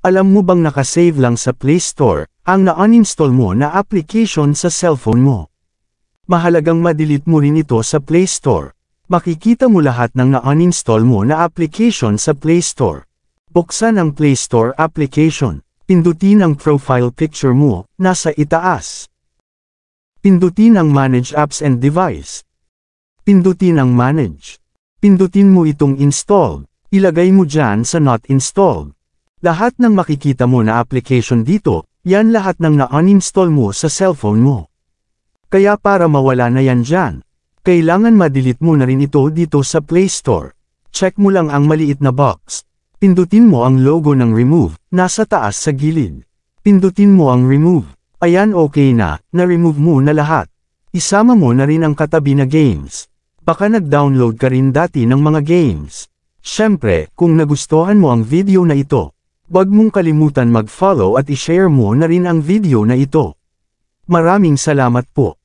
Alam mo bang nakasave lang sa Play Store ang na-uninstall mo na application sa cellphone mo? Mahalagang ma-delete mo rin ito sa Play Store. Makikita mo lahat ng na-uninstall mo na application sa Play Store. Buksan ang Play Store application. Pindutin ang profile picture mo, nasa itaas. Pindutin ang Manage Apps and Device. Pindutin ang Manage. Pindutin mo itong Installed. Ilagay mo dyan sa Not Installed. Lahat ng makikita mo na application dito, yan lahat ng na-uninstall mo sa cellphone mo. Kaya para mawala na yan dyan, kailangan ma-delete mo na rin ito dito sa Play Store. Check mo lang ang maliit na box. Pindutin mo ang logo ng Remove, nasa taas sa gilid. Pindutin mo ang Remove. Ayan, okay na, na-remove mo na lahat. Isama mo na rin ang katabi na games. Baka nag-download ka rin dati ng mga games. Siyempre, kung nagustuhan mo ang video na ito, huwag mong kalimutan mag-follow at i-share mo na rin ang video na ito. Maraming salamat po.